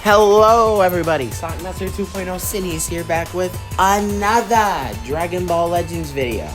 Hello everybody, Sonic Master 2.0 Cindy is here back with another Dragon Ball Legends video.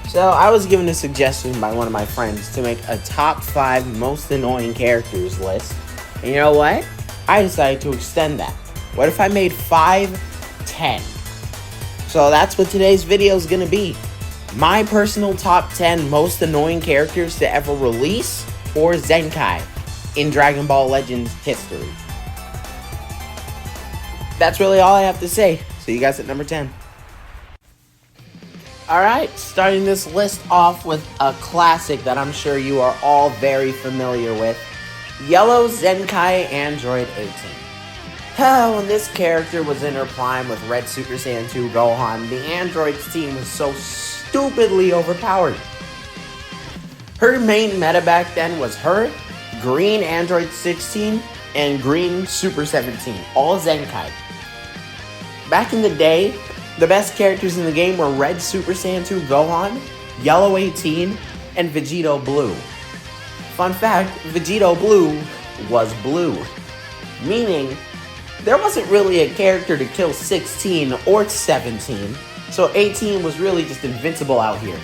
So I was given a suggestion by one of my friends to make a top 5 most annoying characters list. And you know what? I decided to extend that. What if I made 5, 10? So that's what today's video is going to be. My personal top 10 most annoying characters to ever release or Zenkai in Dragon Ball Legends history. That's really all I have to say. See you guys at number 10. Alright, starting this list off with a classic that I'm sure you are all very familiar with. Yellow Zenkai Android 18. When this character was in her prime with Red Super Saiyan 2 Gohan, the androids team was so stupidly overpowered. Her main meta back then was her, Green Android 16, and Green Super 17, all Zenkai. Back in the day, the best characters in the game were Red Super Saiyan 2 Gohan, Yellow 18, and Vegito Blue. Fun fact, Vegito Blue was blue, meaning there wasn't really a character to kill 16 or 17, so 18 was really just invincible out here.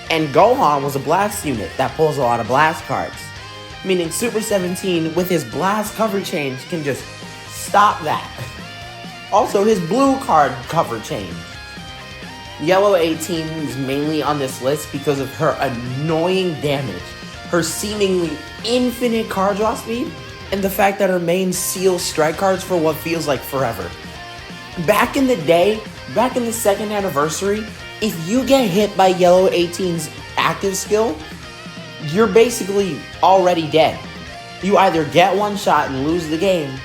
And Gohan was a blast unit that pulls a lot of blast cards, meaning Super 17 with his blast cover change can just stop that. Also, his blue card cover change. Yellow 18 is mainly on this list because of her annoying damage, her seemingly infinite card draw speed, and the fact that her main seals strike cards for what feels like forever. Back in the day, back in the 2nd anniversary, if you get hit by Yellow 18's active skill, you're basically already dead. You either get one shot and lose the game,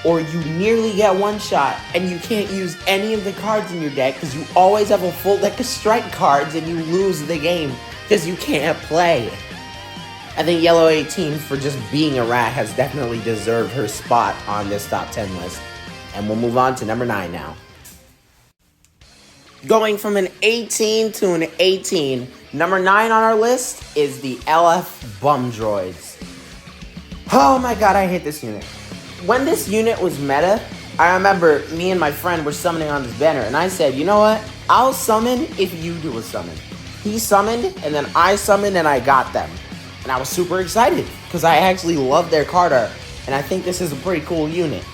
or you nearly get one shot and you can't use any of the cards in your deck because you always have a full deck of strike cards and you lose the game because you can't play. I think Yellow 18, for just being a rat, has definitely deserved her spot on this top 10 list. And we'll move on to number 9 now. Going from an 18 to an 18, number 9 on our list is the LF Bum Droids. Oh my god, I hate this unit. When this unit was meta, I remember me and my friend were summoning on this banner, and I said, you know what? I'll summon if you do a summon. He summoned, and then I summoned, and I got them. And I was super excited, because I actually love their card art, and I think this is a pretty cool unit.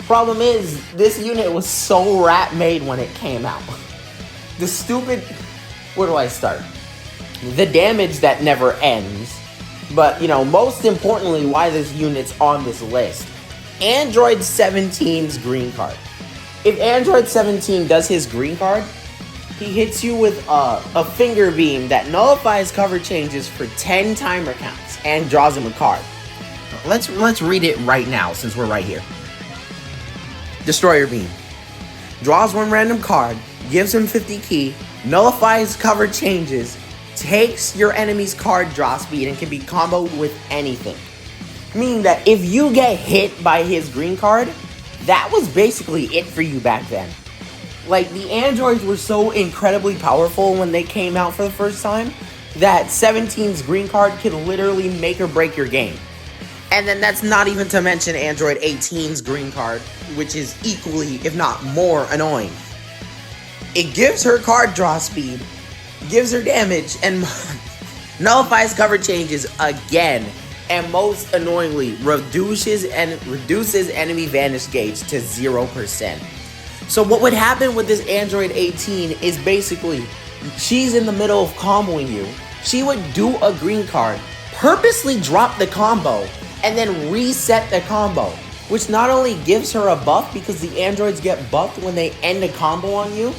Problem is, this unit was so rat-made when it came out. The stupid... Where do I start? The damage that never ends. But, you know, most importantly, why this unit's on this list. Android 17's green card. If Android 17 does his green card, he hits you with a finger beam that nullifies cover changes for 10 timer counts and draws him a card. Let's read it right now since we're right here. Destroyer beam. Draws one random card, gives him 50 key, nullifies cover changes, takes your enemy's card draw speed, and can be comboed with anything. Meaning that if you get hit by his green card, that was basically it for you back then. Like, the androids were so incredibly powerful when they came out for the first time that 17's green card could literally make or break your game. And then that's not even to mention Android 18's green card, which is equally, if not more, annoying. It gives her card draw speed, gives her damage, and nullifies cover changes again. And most annoyingly, reduces enemy vanish gauge to 0%. So what would happen with this Android 18 is basically, she's in the middle of comboing you. She would do a green card, purposely drop the combo, and then reset the combo. Which not only gives her a buff because the androids get buffed when they end a combo on you,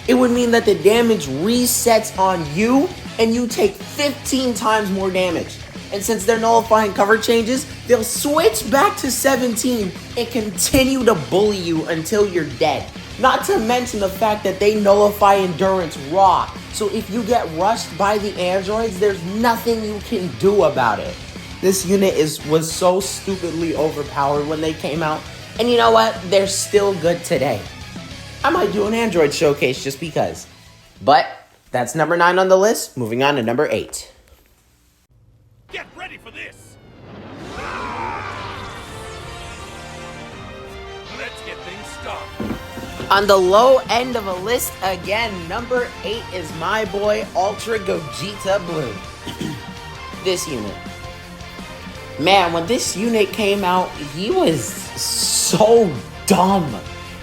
it would mean that the damage resets on you and you take 15 times more damage. And since they're nullifying cover changes, they'll switch back to 17 and continue to bully you until you're dead. Not to mention the fact that they nullify endurance raw. So if you get rushed by the androids, there's nothing you can do about it. This unit was so stupidly overpowered when they came out. And you know what? They're still good today. I might do an android showcase just because. But that's number 9 on the list. Moving on to number 8. Get ready for this! Let's get things started. On the low end of a list again, number 8 is my boy Ultra Gogeta Blue. This unit. Man, when this unit came out, he was so dumb.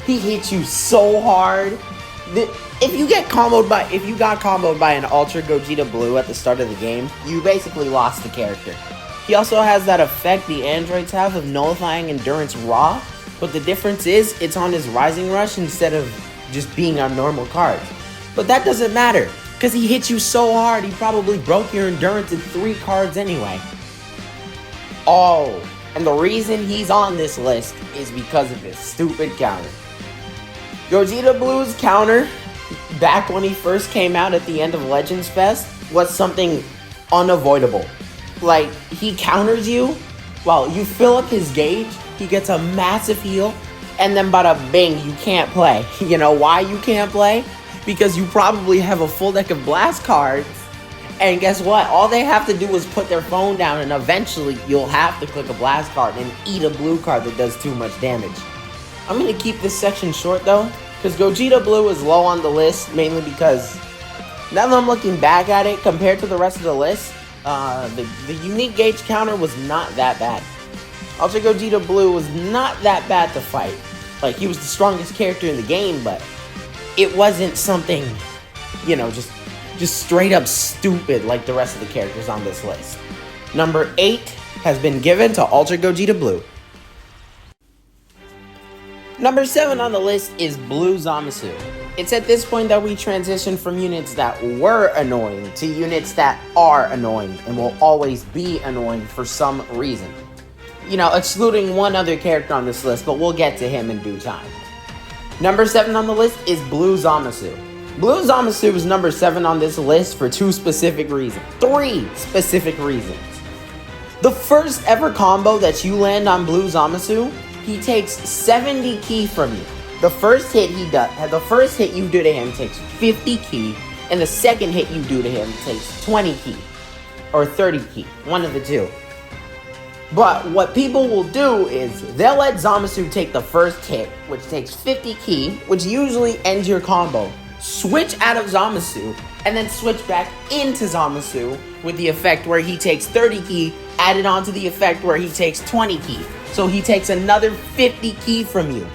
He hit you so hard. If you got comboed by an Ultra Gogeta Blue at the start of the game, you basically lost the character. He also has that effect the androids have of nullifying endurance raw, but the difference is it's on his Rising Rush instead of just being on normal cards. But that doesn't matter, because he hit you so hard he probably broke your endurance in 3 cards anyway. Oh, and the reason he's on this list is because of his stupid counter. Gogeta Blue's counter, back when he first came out at the end of Legends Fest, was something unavoidable. Like, he counters you, while you fill up his gauge, he gets a massive heal, and then bada bing, you can't play. You know why you can't play? Because you probably have a full deck of blast cards, and guess what? All they have to do is put their phone down, and eventually you'll have to click a blast card and eat a blue card that does too much damage. I'm going to keep this section short though, because Gogeta Blue is low on the list, mainly because now that I'm looking back at it, compared to the rest of the list, the unique gauge counter was not that bad. Ultra Gogeta Blue was not that bad to fight. Like, he was the strongest character in the game, but it wasn't something, you know, just straight up stupid like the rest of the characters on this list. Number 8 has been given to Ultra Gogeta Blue. Number 7 on the list is Blue Zamasu. It's at this point that we transition from units that were annoying to units that are annoying and will always be annoying for some reason. You know, excluding one other character on this list, but we'll get to him in due time. Number 7 on the list is Blue Zamasu. Blue Zamasu is number 7 on this list for 2 specific reasons. 3 specific reasons. The first ever combo that you land on Blue Zamasu, he takes 70 ki from you. The first hit you do to him takes 50 ki, and the second hit you do to him takes 20 ki. Or 30 ki, one of the two. But what people will do is they'll let Zamasu take the first hit, which takes 50 ki, which usually ends your combo. Switch out of Zamasu, and then switch back into Zamasu with the effect where he takes 30 ki, added on to the effect where he takes 20 ki. So he takes another 50 ki from you.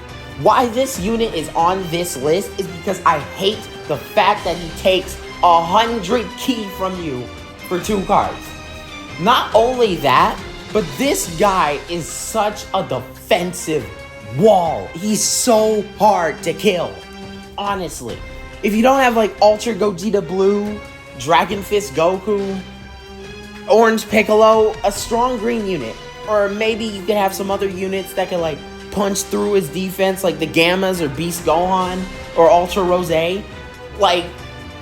Why this unit is on this list is because I hate the fact that he takes 100 ki from you for 2 cards. Not only that, but this guy is such a defensive wall. He's so hard to kill. Honestly. If you don't have like Ultra Gogeta Blue, Dragon Fist Goku, Orange Piccolo, a strong green unit, or maybe you could have some other units that could like punch through his defense, like the Gammas or Beast Gohan or Ultra Rose, like,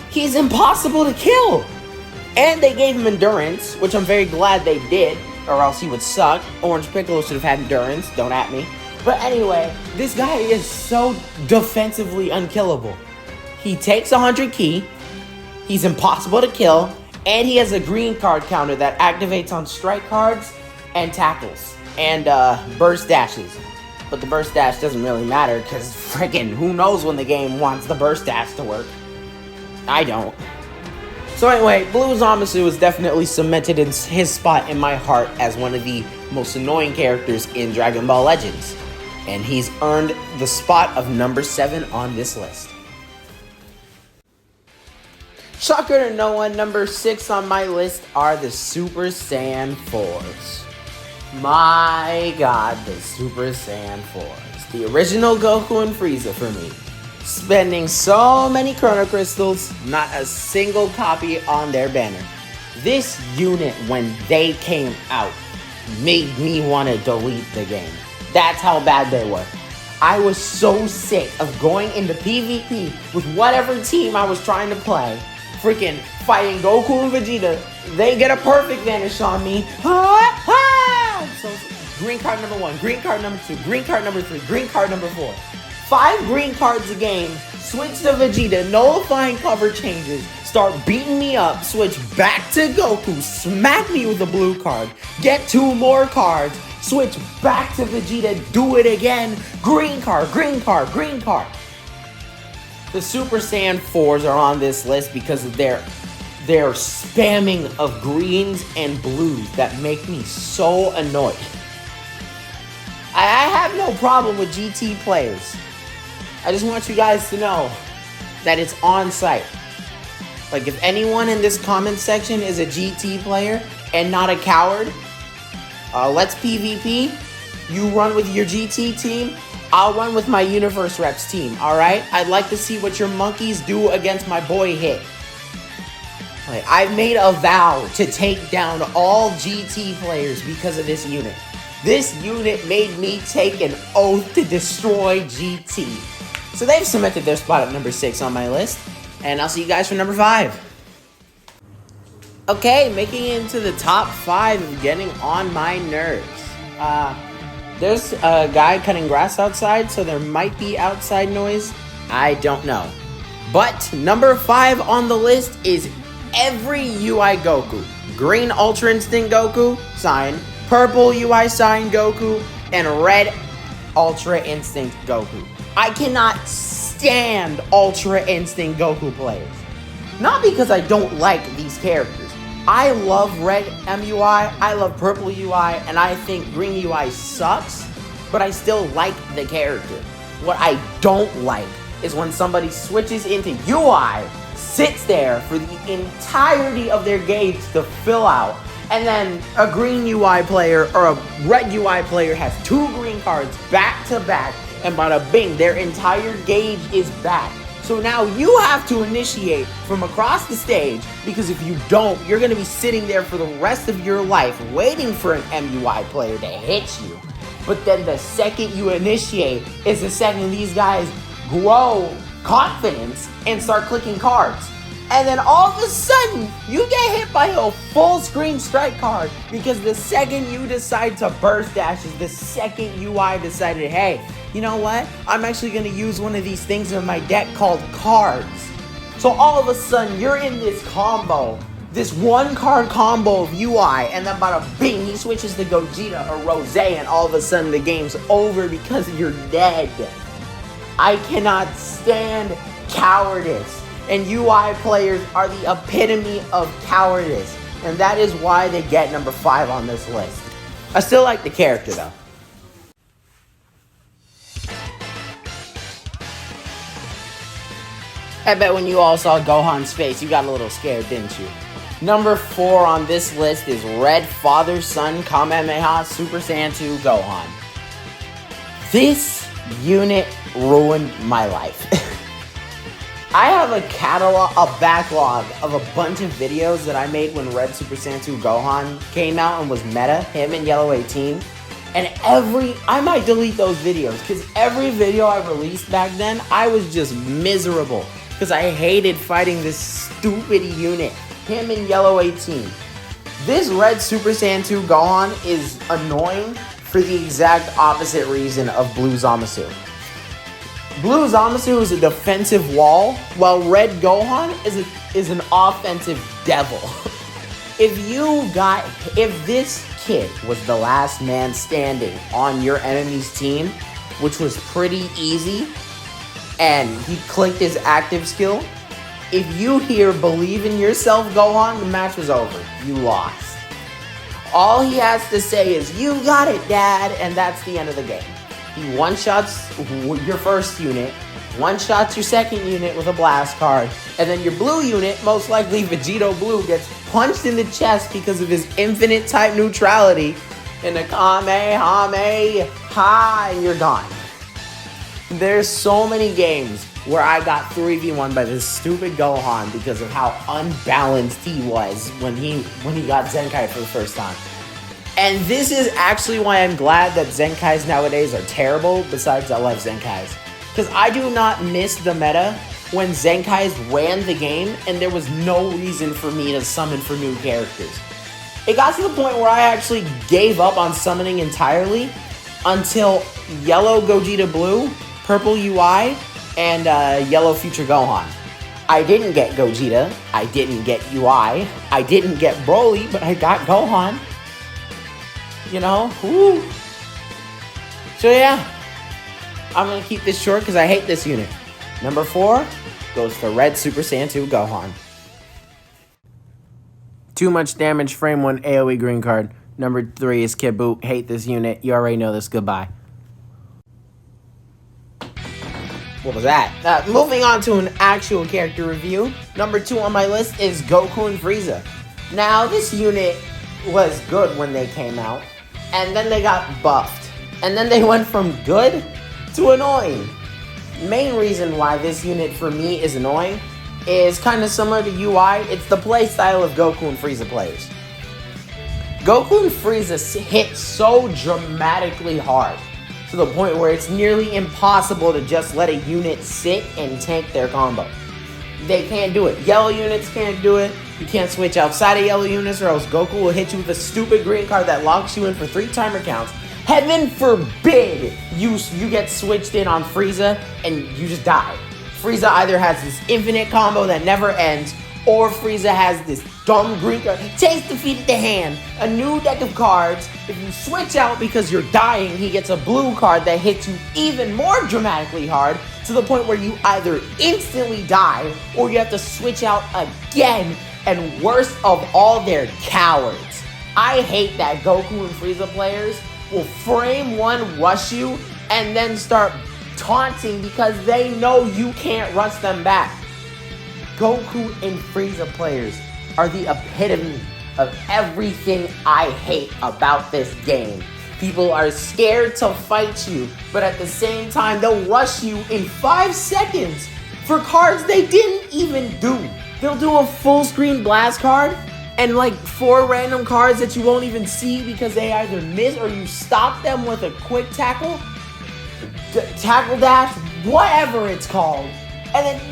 he's impossible to kill. And they gave him endurance, which I'm very glad they did, or else he would suck. Orange Piccolo should have had endurance, don't at me. But anyway, this guy is so defensively unkillable. He takes 100 ki, he's impossible to kill, and he has a green card counter that activates on strike cards and tackles, and burst dashes. But the burst dash doesn't really matter, because friggin' who knows when the game wants the burst dash to work. I don't. So anyway, Blue Zamasu is definitely cemented in his spot in my heart as one of the most annoying characters in Dragon Ball Legends. And he's earned the spot of number 7 on this list. Shocker to no one, number 6 on my list are the Super Saiyan 4s. My god, the Super Saiyan 4s. The original Goku and Frieza for me. Spending so many Chrono Crystals, not a single copy on their banner. This unit, when they came out, made me want to delete the game. That's how bad they were. I was so sick of going into PvP with whatever team I was trying to play. Freaking fighting Goku and Vegeta. They get a perfect vanish on me. So, green card number 1, green card number 2, green card number 3, green card number 4. 5 green cards a game, switch to Vegeta, nullifying cover changes, start beating me up, switch back to Goku, smack me with a blue card, get 2 more cards, Switch back to Vegeta, do it again. Green card, green card, green card. The Super Saiyan 4s are on this list because of their spamming of greens and blues that make me so annoyed. I have no problem with GT players. I just want you guys to know that it's on site. Like, if anyone in this comment section is a GT player and not a coward, let's PvP. You run with your GT team. I'll run with my Universe Reps team, alright? I'd like to see what your monkeys do against my boy Hit. Like, I've made a vow to take down all GT players because of this unit. This unit made me take an oath to destroy GT. So they've cemented their spot at number 6 on my list. And I'll see you guys for number 5. Okay, making it into the top 5 of getting on my nerves. There's a guy cutting grass outside, so there might be outside noise. I don't know. But number 5 on the list is every UI Goku. Green Ultra Instinct Goku, sign. Purple UI sign Goku. And red Ultra Instinct Goku. I cannot stand Ultra Instinct Goku players. Not because I don't like these characters. I love red MUI, I love purple UI, and I think green UI sucks, but I still like the character. What I don't like is when somebody switches into UI, sits there for the entirety of their gauge to fill out, and then a green UI player or a red UI player has 2 green cards back to back, and bada bing, their entire gauge is back. So now you have to initiate from across the stage, because if you don't, you're going to be sitting there for the rest of your life waiting for an MUI player to hit you. But then the second you initiate is the second these guys grow confidence and start clicking cards. And then all of a sudden, you get hit by a full screen strike card because the second you decide to burst dash is the second UI decided, hey, you know what? I'm actually going to use one of these things in my deck called cards. So all of a sudden, you're in this combo, this 1-card combo of UI, and then bada bing, he switches to Gogeta or Rose, and all of a sudden the game's over because you're dead. I cannot stand cowardice. And UI players are the epitome of cowardice. And that is why they get number 5 on this list. I still like the character though. I bet when you all saw Gohan's face, you got a little scared, didn't you? Number 4 on this list is Red Father Son Kamehameha Super Saiyan 2 Gohan. This unit ruined my life. I have a backlog of a bunch of videos that I made when Red Super Saiyan 2 Gohan came out and was meta, him and Yellow 18. And I might delete those videos, because every video I released back then, I was just miserable. Because I hated fighting this stupid unit, him and Yellow 18. This Red Super Saiyan 2 Gohan is annoying for the exact opposite reason of Blue Zamasu. Blue Zamasu is a defensive wall, while Red Gohan is an offensive devil. If this kid was the last man standing on your enemy's team, which was pretty easy, and he clicked his active skill, if you hear "Believe in yourself, Gohan," the match was over. You lost. All he has to say is, "You got it, Dad," and that's the end of the game. He one-shots your first unit, one-shots your second unit with a blast card, and then your blue unit, most likely Vegito Blue, gets punched in the chest because of his infinite type neutrality, and a Kamehameha, and you're gone. There's so many games where I got 3v1 by this stupid Gohan because of how unbalanced he was when he got Zenkai for the first time. And this is actually why I'm glad that Zenkais nowadays are terrible, besides I love Zenkais. Because I do not miss the meta when Zenkais ran the game and there was no reason for me to summon for new characters. It got to the point where I actually gave up on summoning entirely until Yellow Gogeta Blue, Purple UI, and Yellow Future Gohan. I didn't get Gogeta, I didn't get UI, I didn't get Broly, but I got Gohan. you know? Woo. So yeah, I'm going to keep this short because I hate this unit. Number 4 goes to Red Super Saiyan 2 Gohan. Too much damage, frame 1 AoE green card. Number 3 is Kid Boot. Hate this unit. You already know this. Goodbye. What was that? Moving on to an actual character review. Number 2 on my list is Goku and Frieza. Now, this unit was good when they came out, and then they got buffed. And then they went from good to annoying. Main reason why this unit for me is annoying is kind of similar to UI. It's the playstyle of Goku and Frieza players. Goku and Frieza hit so dramatically hard to the point where it's nearly impossible to just let a unit sit and tank their combo. They can't do it. Yellow units can't do it. You can't switch outside of yellow units or else Goku will hit you with a stupid green card that locks you in for 3 timer counts. Heaven forbid you get switched in on Frieza and you just die. Frieza either has this infinite combo that never ends, or Frieza has this dumb green card. Takes defeated the hand, a new deck of cards. If you switch out because you're dying, he gets a blue card that hits you even more dramatically hard to the point where you either instantly die or you have to switch out again. And worst of all, they're cowards. I hate that Goku and Frieza players will frame 1 rush you and then start taunting because they know you can't rush them back. Goku and Frieza players are the epitome of everything I hate about this game. People are scared to fight you, but at the same time, they'll rush you in 5 seconds for cards they didn't even do. They'll do a full screen blast card and like 4 random cards that you won't even see because they either miss or you stop them with a quick tackle, tackle dash, whatever it's called. And then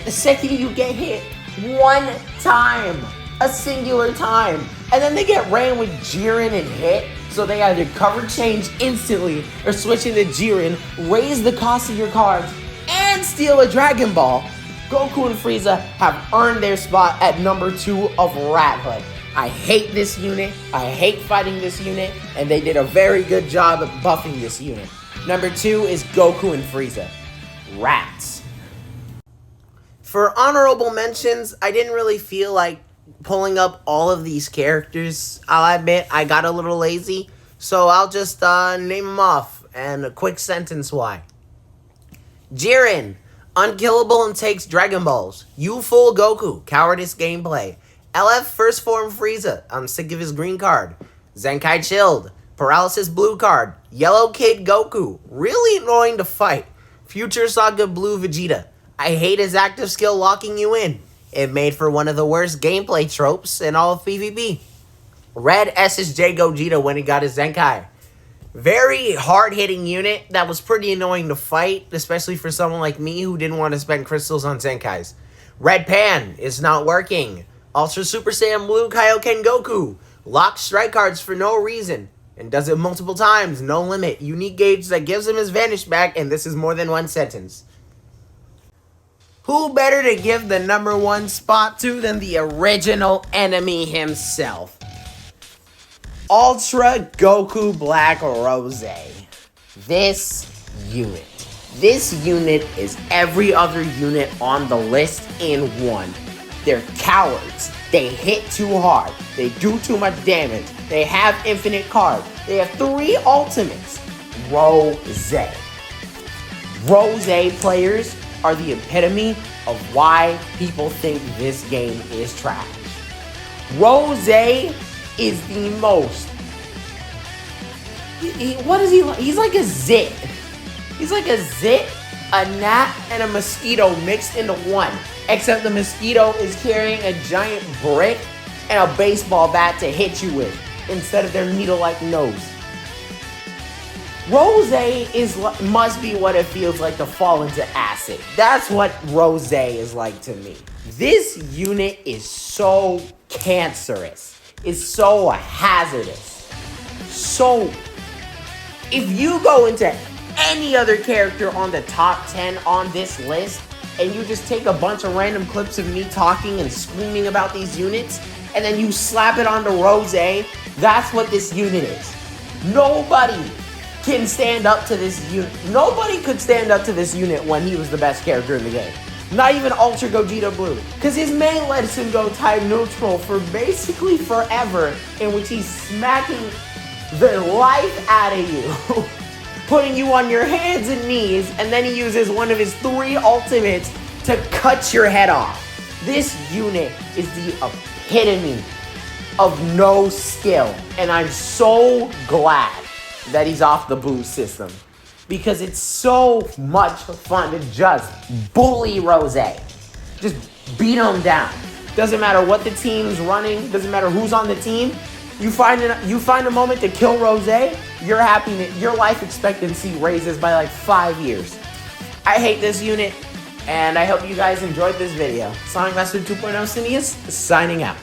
the second you get hit 1 time, a singular time, and then they get ran with Jiren and hit, so they either cover change instantly or switch into Jiren, raise the cost of your cards, and steal a Dragon Ball. Goku and Frieza have earned their spot at number 2 of Rathood. I hate this unit, I hate fighting this unit, and they did a very good job of buffing this unit. Number 2 is Goku and Frieza. Rats. For honorable mentions, I didn't really feel like pulling up all of these characters. I'll admit, I got a little lazy, so I'll just name them off, and a quick sentence why. Jiren, unkillable and takes Dragon Balls. Youthful Goku, cowardice gameplay. LF first form Frieza, I'm sick of his green card. Zenkai chilled, paralysis blue card. Yellow Kid Goku, really annoying to fight. Future Saga blue Vegeta, I hate his active skill locking you in. It made for one of the worst gameplay tropes in all of PvP. Red SSJ Gogeta when he got his Zenkai. Very hard-hitting unit that was pretty annoying to fight, especially for someone like me who didn't want to spend crystals on Zenkais. Red Pan is not working. Ultra Super Saiyan Blue Kaioken Goku. Locks strike cards for no reason. And does it multiple times, no limit. Unique gauge that gives him his vanish back, and this is more than 1 sentence. Who better to give the number 1 spot to than the original enemy himself? Ultra Goku Black Rose. This unit is every other unit on the list in one. They're cowards. They hit too hard. They do too much damage. They have infinite cards. They have 3 ultimates. Rose players are the epitome of why people think this game is trash. Rose is the most... what is he like? He's like a zit. He's like a zit, a gnat, and a mosquito mixed into one. Except the mosquito is carrying a giant brick and a baseball bat to hit you with, instead of their needle-like nose. Rose must be what it feels like to fall into acid. That's what Rose is like to me. This unit is so cancerous. It's so hazardous. So, if you go into any other character on the top 10 on this list, and you just take a bunch of random clips of me talking and screaming about these units, and then you slap it onto Rose, That's what this unit is. Nobody can stand up to this unit. Nobody could stand up to this unit when he was the best character in the game. Not even Ultra Gogeta Blue. Because his main lets him go time neutral for basically forever, in which he's smacking the life out of you. Putting you on your hands and knees, and then he uses one of his 3 ultimates to cut your head off. This unit is the epitome of no skill, and I'm so glad that he's off the boost system, because it's so much fun to just bully Rose. Just beat him down. Doesn't matter what the team's running, doesn't matter who's on the team. You find a moment to kill Rose, your life expectancy raises by like 5 years. I hate this unit, and I hope you guys enjoyed this video. Sonic Master 2.0 Cineas signing out.